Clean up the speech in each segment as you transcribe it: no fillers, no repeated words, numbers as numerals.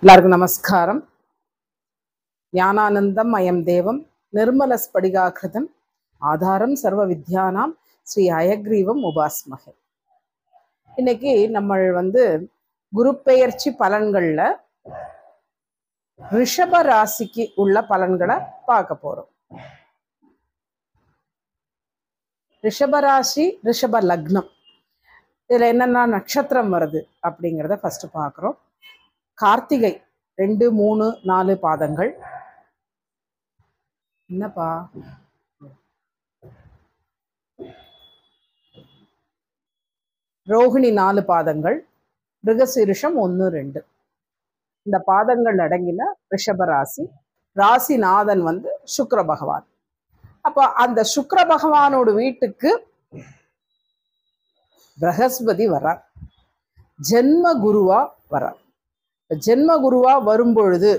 எல்லாருக்கும் நமஸ்காரம். ஞானானந்தம் மயம் தேவம் நிர்மல ஸ்படிகாகிருதம் ஆதாரம் சர்வ வித்யானாம் ஸ்ரீ ஹயக்ரீவம் உபாஸ்மகே. இன்னைக்கு நம்ம குரு பெயர்ச்சி பலன்கள்ல ரிஷப ராசிக்கு உள்ள பலன்களை பார்க்க போறோம். ரிஷபராசி, ரிஷப லக்னம், இதுல என்னென்ன நட்சத்திரம் வருது அப்படிங்கிறத ஃபர்ஸ்ட் பார்க்குறோம். கார்த்திகை 2, 3, 4 பாதங்கள். என்னப்பா ரோகிணி 4 பாதங்கள், மிருகசீரிஷம் 1, 2 இந்த பாதங்கள் அடங்கின ரிஷபராசி. ராசிநாதன் சுக்கிர பகவான். அப்போ அந்த சுக்கிர பகவானோட வீட்டுக்கு பிரகஸ்பதி வர்றார், ஜென்ம குருவா வர்றார். ஜென்ம குருவா வரும்பொழுது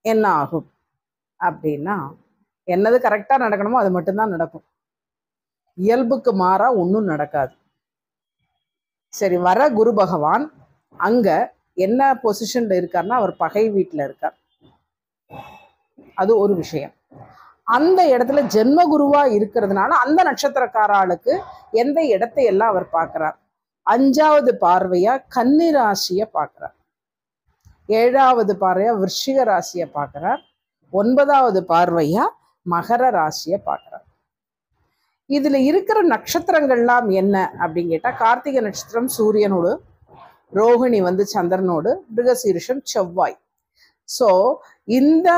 என்ன ஆகும் அப்படின்னா, என்னது கரெக்டா நடக்கணுமோ அது மட்டும்தான் நடக்கும். இயல்புக்கு மாறா ஒன்றும் நடக்காது. சரி, வர குரு பகவான் அங்க என்ன பொசிஷன்ல இருக்காருன்னா, அவர் பகை வீட்டுல இருக்கார். அது ஒரு விஷயம். அந்த இடத்துல ஜென்ம குருவா இருக்கிறதுனால அந்த நட்சத்திரக்காராளுக்கு எந்த இடத்தை எல்லாம் அவர் பார்க்கிறார். 5வது பார்வையா கன்னி ராசியை பார்க்கிறார், 7வது பார்வையா விருச்சிக ராசியை பார்க்கிறார், 9வது பார்வையா மகர ராசியை பார்க்கிறார். இதுல இருக்கிற நட்சத்திரங்கள்லாம் என்ன அப்படின்னு கேட்டா, கார்த்திகை நட்சத்திரம் சூரியனோடு, ரோகிணி சந்திரனோடு, மிருகசீரிஷம் செவ்வாய். ஸோ இந்த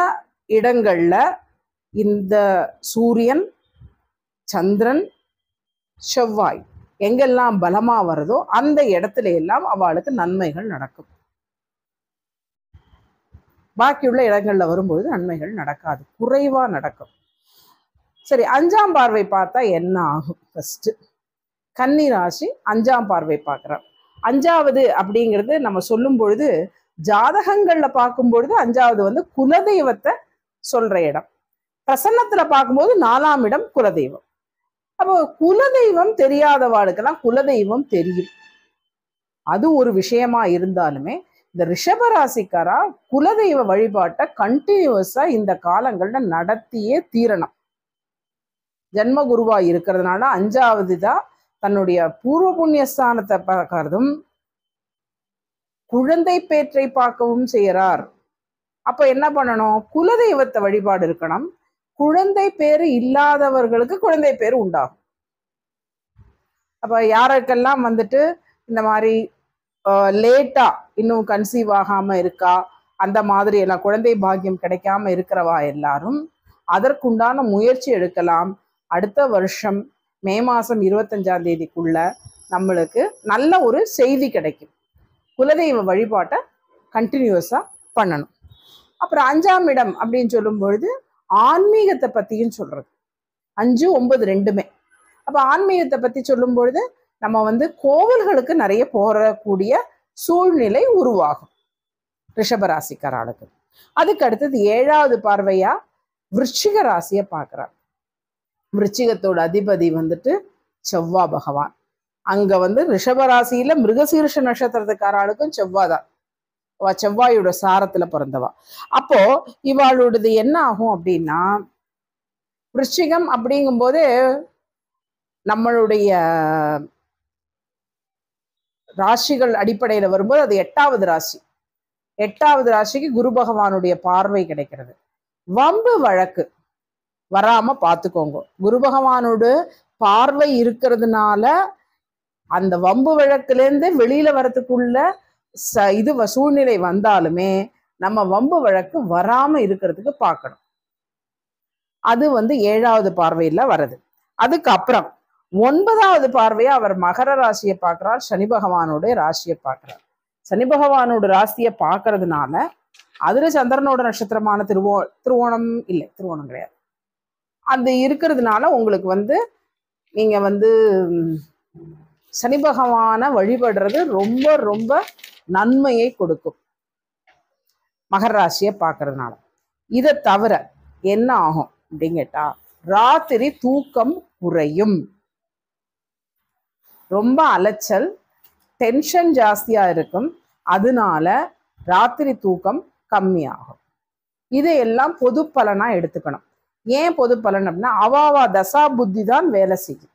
இடங்கள்ல இந்த சூரியன், சந்திரன், செவ்வாய் எங்கெல்லாம் பலமா வருதோ அந்த இடத்துல எல்லாம் அவளுக்கு நன்மைகள் நடக்கும். பாக்கியுள்ள இடங்கள்ல வரும்போது நன்மைகள் நடக்காது, குறைவா நடக்கும். சரி, 5ஆம் பார்வை பார்த்தா என்ன ஆகும்? ஃபர்ஸ்ட் கன்னி ராசி 5ஆம் பார்வை பார்க்கிறார். 5வது அப்படிங்கிறது நம்ம சொல்லும் பொழுது, ஜாதகங்கள்ல பார்க்கும் பொழுது 5வது குலதெய்வத்தை சொல்ற இடம். பிரசன்னத்துல பார்க்கும்போது 4ஆம் இடம் குலதெய்வம். அப்போ குலதெய்வம் தெரியாதவாளுக்கெல்லாம் குலதெய்வம் தெரியும். அது ஒரு விஷயமா இருந்தாலுமே இந்த ரிஷபராசிக்காரா குலதெய்வ வழிபாட்டை கண்டினியூஸா இந்த காலங்கள்ல நடத்தியே தீரணும். ஜென்ம குருவா இருக்கிறதுனால 5வது தான் தன்னுடைய பூர்வ புண்ணியஸ்தானத்தை பார்க்கறதும் குழந்தை பேற்றை பார்க்கவும் செய்யறார். அப்ப என்ன பண்ணணும்? குலதெய்வத்தை வழிபாடு இருக்கணும். குழந்தை பேரு இல்லாதவர்களுக்கு குழந்தை பேரு உண்டாகும். அப்ப யாருக்கெல்லாம் இந்த மாதிரி லேட்டா இன்னும் கன்சீவ் ஆகாம இருக்கா, அந்த மாதிரி எல்லாம் குழந்தை பாக்கியம் கிடைக்காம இருக்கிறவா எல்லாரும் அதற்குண்டான முயற்சி எடுக்கலாம். அடுத்த வருஷம் மே மாசம் 25ஆம் தேதிக்குள்ள நம்மளுக்கு நல்ல ஒரு செய்தி கிடைக்கும். குலதெய்வ வழிபாட்டை கண்டினியூஸா பண்ணணும். அப்புறம் 5ஆம் இடம் அப்படின்னு சொல்லும் பொழுது ஆன்மீகத்தை பத்தியும் சொல்றது. 5, 9 ரெண்டுமே. அப்ப ஆன்மீகத்தை பத்தி சொல்லும் பொழுது நம்ம கோவில்களுக்கு நிறைய போறக்கூடிய சூழ்நிலை உருவாகும் ரிஷபராசிக்காரர்களுக்கு. அதுக்கு அடுத்தது 7வது பார்வையா விருச்சிக ராசியை பார்க்கிறார். விருச்சிகத்தோட அதிபதி செவ்வா பகவான். அங்க ரிஷபராசியில மிருகசீரிஷ நட்சத்திரத்துக்காரர்களுக்கும் செவ்வாதான், செவ்வாயோட சாரத்துல பிறந்தவா. அப்போ இவாளோடது என்ன ஆகும் அப்படின்னா, விருச்சிகம் அப்படிங்கும் போது நம்மளுடைய ராசிகள் அடிப்படையில வரும்போது அது 8வது ராசி. 8வது ராசிக்கு குரு பகவானுடைய பார்வை கிடைக்கிறது. வம்பு வழக்கு வராம பார்த்துக்கோங்க. குரு பகவானோட பார்வை இருக்கிறதுனால அந்த வம்பு வழக்குல இருந்து வெளியில வர்றதுக்குள்ள இது சூழ்நிலை வந்தாலுமே நம்ம வம்பு வழக்கு வராம இருக்கிறதுக்கு பார்க்கணும். அது 7வது பார்வையில வருது. அதுக்கப்புறம் 9வது பார்வையா அவர் மகர ராசியை பார்க்கிறார், சனி பகவானோட ராசியை பார்க்கிறார். சனி பகவானோட ராசியை பார்க்கறதுனால அதுல சந்திரனோட நட்சத்திரமான திருவோணம் இல்லை, திருவோணம் கிடையாது, அது இருக்கிறதுனால உங்களுக்கு நீங்க சனி பகவானை வழிபடுறது ரொம்ப ரொம்ப நன்மையை கொடுக்கும் மகர ராசியை பார்க்கறதுனால. இதை தவிர என்ன ஆகும் அப்படின்னு கேட்டா, ராத்திரி தூக்கம் குறையும், ரொம்ப அலைச்சல், டென்ஷன் ஜாஸ்தியா இருக்கும். அதனால ராத்திரி தூக்கம் கம்மியாகும். இதையெல்லாம் பொது பலனா எடுத்துக்கணும். ஏன் பொது பலன் அப்படின்னா அவாவா தசா புத்தி தான் வேலை செய்யும்.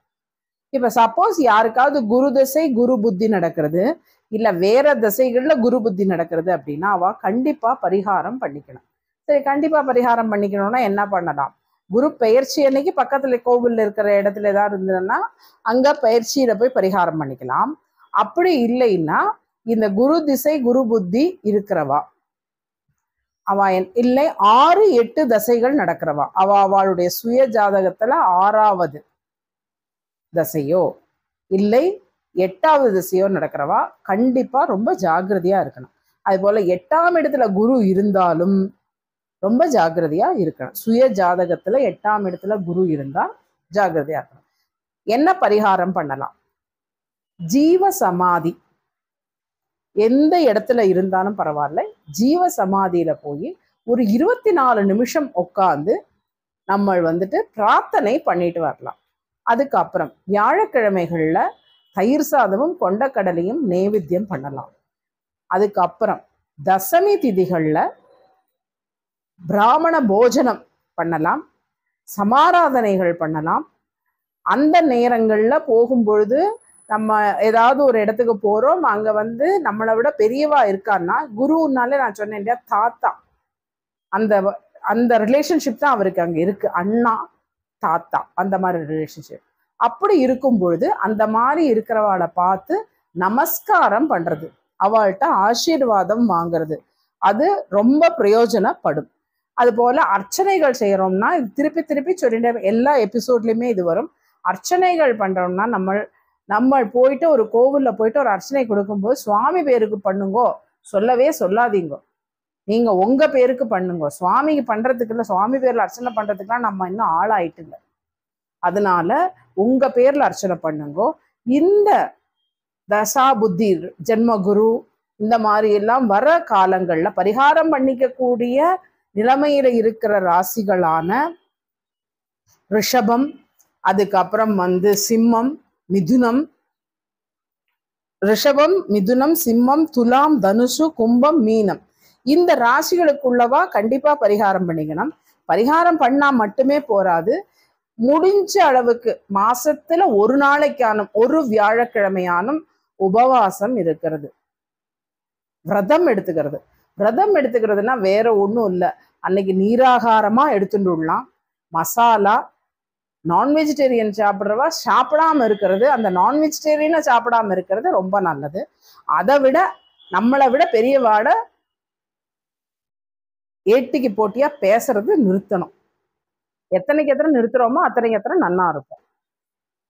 இப்ப சப்போஸ் யாருக்காவது குரு தசை குரு புத்தி நடக்கிறது, இல்ல வேற திசைகள்ல குரு புத்தி நடக்கிறது அப்படின்னா அவ கண்டிப்பா பரிகாரம் பண்ணிக்கணும். சரி, கண்டிப்பா பரிகாரம் பண்ணிக்கணும்னா என்ன பண்ணலாம்? குரு பயிற்சி அன்னைக்கு பக்கத்துல கோவில்ல இருக்கிற இடத்துல ஏதாவது இருந்ததுன்னா அங்க பயிற்சியில போய் பரிகாரம் பண்ணிக்கலாம். அப்படி இல்லைன்னா இந்த குரு திசை குரு புத்தி இருக்கிறவா, அவ இல்லை 6-8 தசைகள் நடக்கிறவா, அவளுடைய சுய ஜாதகத்துல 6வது தசையோ இல்லை 8வது திசையோ நடக்கிறவா கண்டிப்பா ரொம்ப ஜாக்கிரதையா இருக்கணும். அது போல 8ஆம் இடத்துல குரு இருந்தாலும் ரொம்ப ஜாக்கிரதையா இருக்கணும். சுய ஜாதகத்துல 8ஆம் இடத்துல குரு இருந்தா ஜாக்கிரதையா இருக்கணும். என்ன பரிகாரம் பண்ணலாம்? ஜீவ சமாதி எந்த இடத்துல இருந்தாலும் பரவாயில்ல, ஜீவ சமாதியில போய் ஒரு 24 நிமிஷம் உட்காந்து நம்ம வந்துட்டு பிரார்த்தனை பண்ணிட்டு வரலாம். அதுக்கப்புறம் வியாழக்கிழமைகள்ல தயிர் சாதமும் கொண்டக்கடலையும் நைவேத்தியம் பண்ணலாம். அதுக்கப்புறம் தசமி திதிகள்ல பிராமண போஜனம் பண்ணலாம், சமாராதனைகள் பண்ணலாம். அந்த நேரங்கள்ல போகும்பொழுது நம்ம ஏதாவது ஒரு இடத்துக்கு போறோம், அங்க வந்து நம்மளை விட பெரியவா இருக்கான்னா, குருனாலே நான் சொன்னேன் இல்லையா, தாத்தா, அந்த அந்த ரிலேஷன்ஷிப் தான் அவருக்கு அங்க இருக்கு, அண்ணா தாத்தா அந்த மாதிரி ரிலேஷன்ஷிப். அப்படி இருக்கும் பொழுது அந்த மாதிரி இருக்கிறவாளை பார்த்து நமஸ்காரம் பண்றது, அவள்கிட்ட ஆசீர்வாதம் வாங்குறது, அது ரொம்ப பிரயோஜனப்படும். அது போல அர்ச்சனைகள் செய்யறோம்னா, இது திருப்பி திருப்பி சொல்லிட்டு எல்லா எபிசோட்லயுமே இது வரும். அர்ச்சனைகள் பண்றோம்னா நம்ம போயிட்டு ஒரு கோவில்ல போயிட்டு ஒரு அர்ச்சனை கொடுக்கும்போது சுவாமி பேருக்கு பண்ணுங்கோ சொல்லவே சொல்லாதீங்க. நீங்க உங்க பேருக்கு பண்ணுங்க, சுவாமிக்கு பண்றதுக்கு இல்லை. சுவாமி பேர்ல அர்ச்சனை பண்றதுக்குலாம் நம்ம இன்னும் ஆளாயிட்டுங்க. அதனால உங்க பேர்ல அர்ச்சனை பண்ணுங்கோ. இந்த தசா புத்தி ஜென்மகுரு இந்த மாதிரி எல்லாம் வர காலங்கள்ல பரிகாரம் பண்ணிக்க கூடிய நிலைமையில இருக்கிற ராசிகளான ரிஷபம், அதுக்கப்புறம் வந்து சிம்மம், மிதுனம், ரிஷபம், மிதுனம், சிம்மம், துலாம், தனுசு, கும்பம், மீனம், இந்த ராசிகளுக்குள்ளவா கண்டிப்பா பரிகாரம் பண்ணிக்கணும். பரிகாரம் பண்ணா மட்டுமே போராது, முடிஞ்ச அளவுக்கு மாசத்துல ஒரு நாளைக்கானும் ஒரு வியாழக்கிழமையானும் உபவாசம் இருக்கிறது, விரதம் எடுத்துக்கிறது. விரதம் எடுத்துக்கிறதுனா வேற ஒன்றும் இல்லை, அன்னைக்கு நீராகாரமா எடுத்துட்டுலாம், மசாலா நான் வெஜிடேரியன் சாப்பிட்றவா சாப்பிடாம இருக்கிறது, அந்த நான் வெஜிடேரியனை சாப்பிடாம இருக்கிறது ரொம்ப நல்லது. அதை விட நம்மளை விட பெரியவாட ஏட்டிக்கு போட்டியா பேசுறது நிறுத்தணும். எத்தனைக்கு எத்தனை நிறுத்துறோமோ அத்தனைக்கு எத்தனை நன்னா இருக்கும்.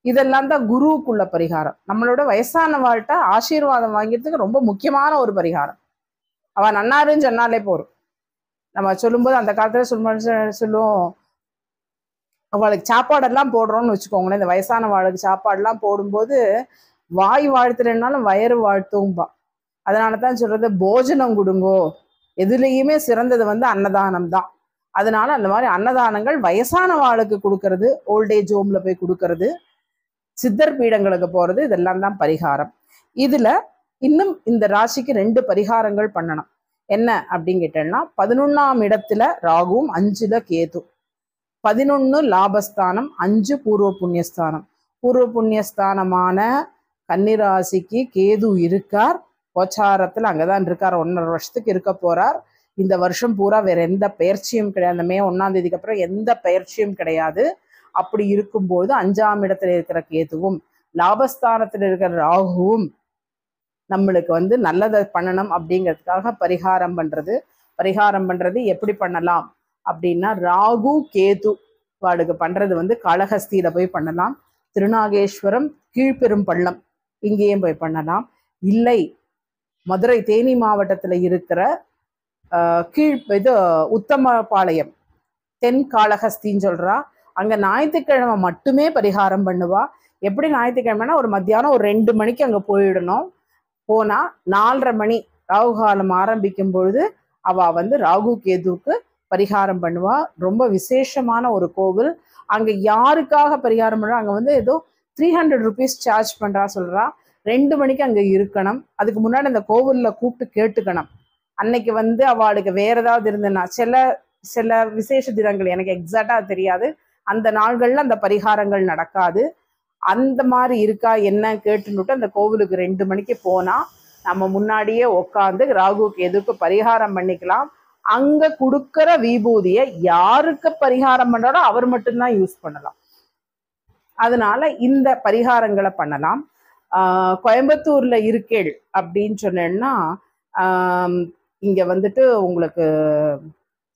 இதெல்லாம் தான் குருவுக்குள்ள பரிகாரம். நம்மளோட வயசான வாழ்கிட்ட ஆசீர்வாதம் வாங்கிறதுக்கு ரொம்ப முக்கியமான ஒரு பரிகாரம். அவ நன்னாருன்னு சொன்னாலே போறோம். நம்ம சொல்லும்போது அந்த காலத்துல சொல்லுவோம், அவளுக்கு சாப்பாடெல்லாம் போடுறோம்னு வச்சுக்கோங்களேன், இந்த வயசான வாளுக்கு சாப்பாடெல்லாம் போடும்போது வாய் வாழ்த்துலன்னாலும் வயிறு வாழ்த்தும்பா. அதனால தான் சொல்றது போஜனம் கொடுங்கோ, எதுலேயுமே சிறந்தது வந்து அன்னதானம் தான். அதனால அந்த மாதிரி அன்னதானங்கள் வயசான வாளுக்கு கொடுக்கறது, ஓல்டேஜ் ஹோம்ல போய் கொடுக்கறது, சித்தர் பீடங்களுக்கு போறது, இதெல்லாம் தான் பரிகாரம். இதுல இன்னும் இந்த ராசிக்கு 2 பரிகாரங்கள் பண்ணணும். என்ன அப்படின்னு கேட்டேன்னா, 11ஆம் இடத்துல ராகுவும் 5ல கேது, 11 லாபஸ்தானம், 5 பூர்வ புண்ணியஸ்தானம். பூர்வ புண்ணியஸ்தானமான கன்னிராசிக்கு கேது இருக்கார், கோச்சாரத்துல அங்கதான் இருக்கார், 1.5 வருஷத்துக்கு இருக்க போறார். இந்த வருஷம் பூரா வேற எந்த பயிற்சியும் கிடையாது, அந்த மே 1ஆம் தேதிக்கு அப்புறம் எந்த பயிற்சியும் கிடையாது. அப்படி இருக்கும்போது 5ஆம் இடத்துல இருக்கிற கேதுவும் லாபஸ்தானத்துல இருக்கிற ராகுவும் நம்மளுக்கு வந்து நல்லதை பண்ணணும் அப்படிங்கிறதுக்காக பரிகாரம் பண்றது எப்படி பண்ணலாம் அப்படின்னா, ராகு கேது வாளுக்கு பண்றது வந்து காளஹஸ்தியில போய் பண்ணலாம், திருநாகேஸ்வரம், கீழ்பெரும்பள்ளம் இங்கேயும் போய் பண்ணலாம். இல்லை மதுரை தேனி மாவட்டத்துல இருக்கிற உத்தமபாளையம் தென் காளஹஸ்தின்னு சொல்றா, அங்க ஞாயிற்றுக்கிழமை மட்டுமே பரிகாரம் பண்ணுவா. எப்படி ஞாயிற்றுக்கிழமைனா ஒரு மத்தியானம் ஒரு 2 மணிக்கு அங்க போயிடணும். போனா 4:30 மணி ராகு காலம் ஆரம்பிக்கும் பொழுது அவ வந்து ராகு கேதுவுக்கு பரிகாரம் பண்ணுவா. ரொம்ப விசேஷமான ஒரு கோவில். அங்க யாருக்காக பரிகாரம் பண்றா, அங்க வந்து ஏதோ 300 rupees சார்ஜ் பண்றா சொல்றா. 2 மணிக்கு அங்க இருக்கணும். அதுக்கு முன்னாடி அந்த கோவில்ல கூப்பிட்டு கேட்டுக்கணும், அன்னைக்கு வந்து அவளுக்கு வேற ஏதாவது இருந்ததுன்னா சில சில விசேஷ தினங்கள் எனக்கு எக்ஸாக்டா தெரியாது, அந்த நாள்கள்ல அந்த பரிகாரங்கள் நடக்காது. அந்த மாதிரி இருக்கா என்ன கேட்டுன்னுட்டு அந்த கோவிலுக்கு 2 மணிக்கு போனா நம்ம முன்னாடியே உட்காந்து ராகுக்கு எதுக்கு பரிகாரம் பண்ணிக்கலாம். அங்க கொடுக்கற விபூதியை யாருக்கு பரிகாரம் பண்றாரோ அவர் மட்டும்தான் யூஸ் பண்ணலாம். அதனால இந்த பரிகாரங்களை பண்ணலாம். கோயம்புத்தூர்ல இருக்கேள் அப்படின்னு சொன்னேன்னா இங்க வந்துட்டு உங்களுக்கு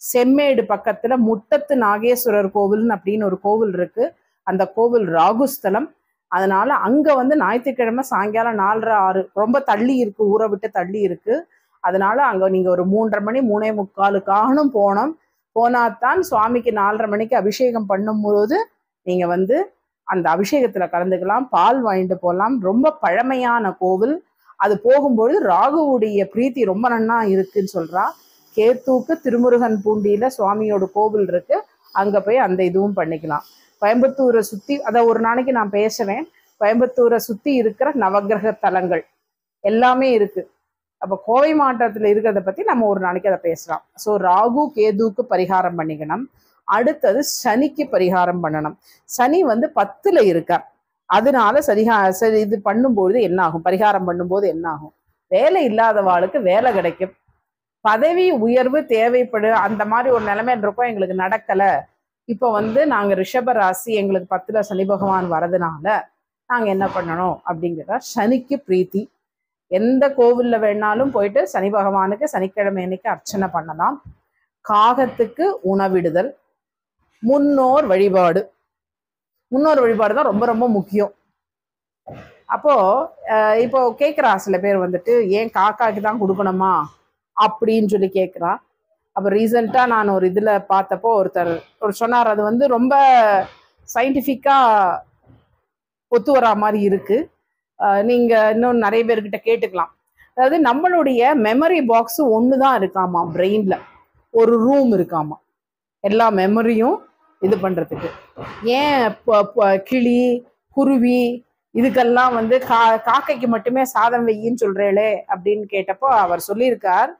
செம்மேடு பக்கத்துல முட்டத்து நாகேஸ்வரர் கோவில் அப்படின்னு ஒரு கோவில் இருக்கு. அந்த கோவில் ராகுஸ்தலம். அதனால அங்க வந்து ஞாயிற்றுக்கிழமை சாயங்காலம் 4:30 6 ரொம்ப தள்ளி இருக்கு, ஊரை விட்டு தள்ளி இருக்கு. அதனால அங்க நீங்க ஒரு 3:30 மணி 3:45 போனாத்தான் சுவாமிக்கு 4:30 மணிக்கு அபிஷேகம் பண்ணும்போது நீங்க வந்து அந்த அபிஷேகத்துல கலந்துக்கலாம், பால் வாங்கிட்டு போகலாம். ரொம்ப பழமையான கோவில். அது போகும்பொழுது ராகுவுடைய பிரீத்தி ரொம்ப நன்னா இருக்குன்னு சொல்றா. கேத்தூக்கு திருமுருகன் பூண்டியில சுவாமியோட கோவில் இருக்கு, அங்க போய் அந்த இதுவும் பண்ணிக்கலாம். கோயம்புத்தூரை சுத்தி அதை ஒரு நாளைக்கு நான் பேசுவேன். கோயம்புத்தூரை சுத்தி இருக்கிற நவகிரக தலங்கள் எல்லாமே இருக்கு. அப்ப கோவை மாவட்டத்துல இருக்கிறத பத்தி நம்ம ஒரு நாளைக்கு அதை பேசலாம். ஸோ ராகு கேதுக்கு பரிகாரம் பண்ணிக்கணும். அடுத்தது சனிக்கு பரிகாரம் பண்ணணும். சனி வந்து 10ல் இருக்கார். அதனால சரி இது பண்ணும்போது என்ன ஆகும், பரிகாரம் பண்ணும்போது என்ன ஆகும், வேலை இல்லாதவாளுக்கு வேலை கிடைக்கும், பதவி உயர்வு தேவைப்படு அந்த மாதிரி ஒரு நிலைமையில் இருக்கும். எங்களுக்கு நடக்கல, இப்போ வந்து நாங்க ரிஷப ராசி, எங்களுக்கு 10ல் சனி பகவான் வரதுனால நாங்க என்ன பண்ணணும் அப்படிங்கிற சனிக்கு பிரீத்தி. எந்த கோவில்ல வேணாலும் போயிட்டு சனி பகவானுக்கு சனிக்கிழமை அன்னைக்கு அர்ச்சனை பண்ணலாம். காகத்துக்கு உணவிடுதல், முன்னோர் வழிபாடு தான் ரொம்ப ரொம்ப முக்கியம். அப்போ இப்போ கேட்குறா சில பேர் வந்துட்டு ஏன் காக்காக்கு தான் கொடுக்கணுமா அப்படின்னு சொல்லி கேட்குறா. அப்போ ரீசெண்டாக நான் ஒரு இதில் பார்த்தப்போ ஒருத்தர் சொன்னார், அது வந்து ரொம்ப சயின்டிஃபிக்காக ஒத்து வரா மாதிரி இருக்கு, நீங்க இன்னும் நிறைய பேர்கிட்ட கேட்டுக்கலாம். அதாவது நம்மளுடைய மெமரி பாக்ஸ் ஒன்று தான் இருக்காமா, பிரெயின்ல ஒரு ரூம் இருக்காமா எல்லா மெமரியும் இது பண்றதுக்கு. ஏன் கிளி குருவி இதுக்கெல்லாம் வந்து காக்கைக்கு மட்டுமே சாதம் வையின்னு சொல்றேளே அப்படின்னு கேட்டப்போ அவர் சொல்லியிருக்கார்,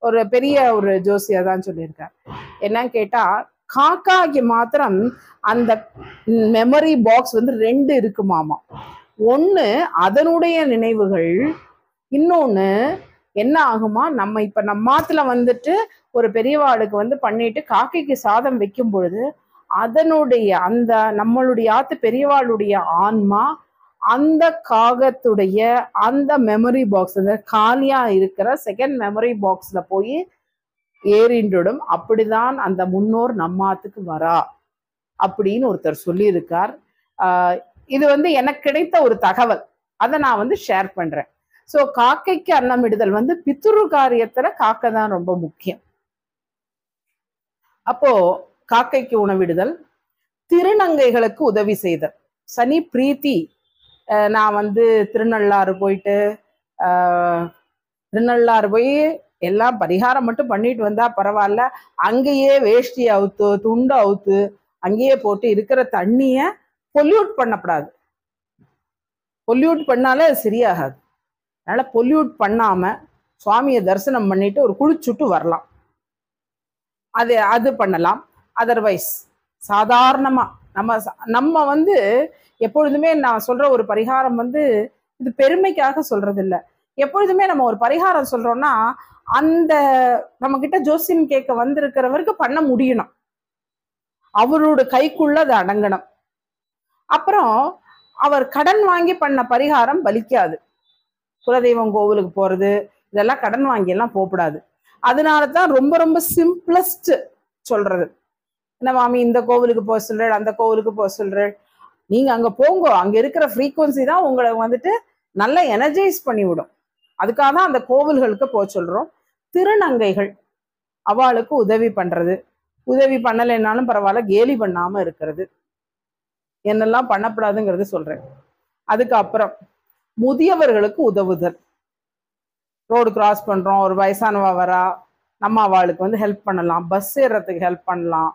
ஒரு பெரிய ஒரு ஜோசியா தான் சொல்லியிருக்கார். என்னன்னு கேட்டா காக்காக்கு மாத்திரம் அந்த மெமரி பாக்ஸ் வந்து 2 இருக்குமாமா. ஒண்ணு அதனுடைய நினைவுகள், இன்னொன்னு என்ன ஆகுமா, நம்ம இப்ப நம்மாத்துல வந்துட்டு ஒரு பெரியவாளுக்கு வந்து பண்ணிட்டு காக்கைக்கு சாதம் வைக்கும் பொழுது அதனுடைய அந்த நம்மளுடைய ஆத்து பெரியவாளுடைய ஆன்மா அந்த காகத்துடைய அந்த மெமரி பாக்ஸ், அந்த காலியா இருக்கிற செகண்ட் மெமரி பாக்ஸ்ல போய் ஏறின்றுடும். அப்படிதான் அந்த முன்னோர் நம்மாத்துக்கு வரா அப்படின்னு ஒருத்தர் சொல்லியிருக்கார். இது வந்து எனக்கு கிடைத்த ஒரு தகவல், அதை நான் வந்து ஷேர் பண்றேன். ஸோ காக்கைக்கு அன்னமிடுதல் வந்து பித்ரு காரியத்துல காக்கை தான் ரொம்ப முக்கியம். அப்போ காக்கைக்கு உணவிடுதல், திருநங்கைகளுக்கு உதவி செய்தல், சனி பிரீத்தி. நான் வந்து திருநள்ளாறு போயிட்டு திருநள்ளாறு போய் எல்லாம் பரிகாரம் மட்டும் பண்ணிட்டு வந்தா பரவாயில்ல, அங்கேயே வேஷ்டி அவுத்து துண்டு அவுத்து அங்கேயே போட்டு இருக்கிற தண்ணிய பொல்யூட் பண்ணப்படாது. பொல்யூட் பண்ணாலே அது சரியாகாது. அதனால பொல்யூட் பண்ணாம சுவாமியை தரிசனம் பண்ணிட்டு ஒரு குளிச்சுட்டு வரலாம், அது பண்ணலாம். அதர்வைஸ் சாதாரணமா நம்ம வந்து எப்பொழுதுமே நான் சொல்ற ஒரு பரிகாரம் வந்து இது பெருமைக்காக சொல்றது இல்லை. எப்பொழுதுமே நம்ம ஒரு பரிகாரம் சொல்றோம்னா அந்த நம்ம கிட்ட ஜோசியம் கேட்க வந்திருக்கிறவருக்கு பண்ண முடியணும், அவரோட கைக்குள்ள அது அடங்கணும். அப்புறம் அவர் கடன் வாங்கி பண்ண பரிகாரம் பலிக்காது. குலதெய்வம் கோவிலுக்கு போறது இதெல்லாம் கடன் வாங்கி எல்லாம் போகக்கூடாது. அதனாலதான் ரொம்ப ரொம்ப சிம்பிளஸ்ட் சொல்றது, என்ன மாமி இந்த கோவிலுக்கு போக சொல்றேன் அந்த கோவிலுக்கு போக சொல்றேன், நீங்க அங்க போங்க, அங்க இருக்கிற ஃப்ரீக்குவன்சி தான் உங்களை வந்துட்டு நல்லா எனர்ஜைஸ் பண்ணி விடும். அதுக்காக தான் அந்த கோவில்களுக்கு போக சொல்றோம். திருநங்கைகள் அவளுக்கு உதவி பண்றது, உதவி பண்ணலைன்னாலும் பரவாயில்ல கேலி பண்ணாம இருக்கிறது, என்னெல்லாம் பண்ணப்படாதுங்கிறது சொல்றேன். அதுக்கப்புறம் முதியவர்களுக்கு உதவுதல், ரோடு கிராஸ் பண்றோம், ஒரு வயசானவா வரா, நம்ம அவளுக்கு வந்து ஹெல்ப் பண்ணலாம், பஸ் ஏறுறதுக்கு ஹெல்ப் பண்ணலாம்.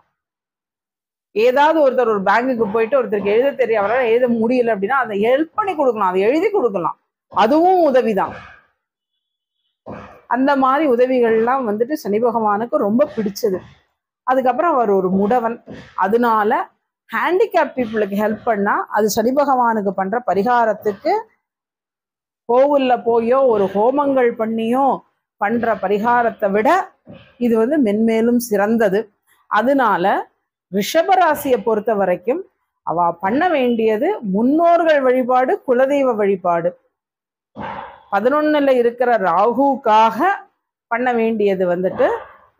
ஏதாவது ஒருத்தர் ஒரு பேங்குக்கு போயிட்டு ஒருத்தருக்கு எழுத தெரிய அவரால் எழுத முடியல அப்படின்னா அதை ஹெல்ப் பண்ணி கொடுக்கலாம், அதை எழுதி கொடுக்கலாம், அதுவும் உதவிதான். அந்த மாதிரி உதவிகள்லாம் வந்துட்டு சனி பகவானுக்கு ரொம்ப பிடிச்சது. அதுக்கப்புறம் அவர் ஒரு முடவன், அதனால ஹேண்டிகேப் பீப்புளுக்கு ஹெல்ப் பண்ணா அது சனி பகவானுக்கு பண்ற பரிகாரத்துக்கு கோவில்ல போயோ ஒரு ஹோமங்கள் பண்ணியோ பண்ற பரிகாரத்தை விட இது வந்து மென்மேலும் சிறந்தது. அதனால ரிஷபராசியை பொறுத்த வரைக்கும் அவ பண்ண வேண்டியது முன்னோர்கள் வழிபாடு, குலதெய்வ வழிபாடு. 11ல இருக்கிற ராகுக்காக பண்ண வேண்டியது வந்துட்டு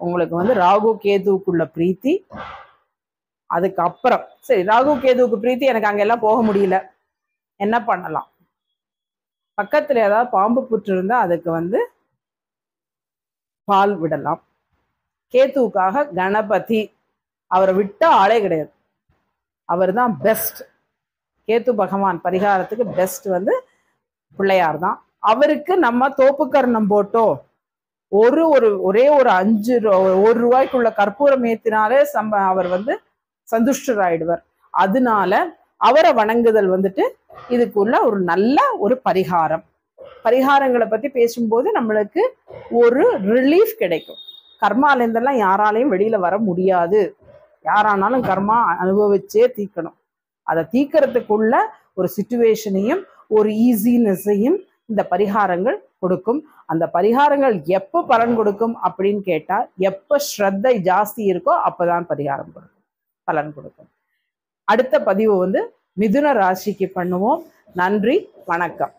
உங்களுக்கு வந்து ராகு கேதுவுக்குள்ள பிரீத்தி. அதுக்கப்புறம் சரி, ராகு கேதுவுக்கு பிரீத்தி, எனக்கு அங்கெல்லாம் போக முடியல, என்ன பண்ணலாம்? பக்கத்துல ஏதாவது பாம்பு புற்று இருந்தா அதுக்கு வந்து பால் விடலாம். கேதுவுக்காக கணபதி, அவரை விட்ட ஆளே கிடையாது, அவர் தான் பெஸ்ட். கேத்து பகவான் பரிகாரத்துக்கு பெஸ்ட் வந்து பிள்ளையார் தான். அவருக்கு நம்ம தோப்புக்கரணம் போட்டோ ஒரே ஒரு 1 ரூபாய்க்குள்ள கற்பூரம் ஏத்தினாலே அவர் வந்து சந்துஷ்டராயிடுவார். அதனால அவரை வணங்குதல் வந்துட்டு இதுக்குள்ள ஒரு நல்ல ஒரு பரிகாரம். பரிகாரங்களை பத்தி பேசும்போது நம்மளுக்கு ஒரு ரிலீஃப் கிடைக்கும். கர்மாலேருந்தெல்லாம் யாராலையும் வெளியில வர முடியாது, யாரானாலும் கர்மா அனுபவிச்சே தீர்க்கணும். அதை தீர்க்கறதுக்குள்ள ஒரு சிச்சுவேஷனையும் ஒரு ஈஸினஸையும் இந்த பரிகாரங்கள் கொடுக்கும். அந்த பரிகாரங்கள் எப்போ பலன் கொடுக்கும் அப்படின்னு கேட்டா, எப்போ ஸ்ரத்தை ஜாஸ்தி இருக்கோ அப்பதான் பரிகாரம் கொடுக்கும், பலன் கொடுக்கும். அடுத்த பதிவு வந்து மிதுன ராசிக்கு பண்ணுவோம். நன்றி, வணக்கம்.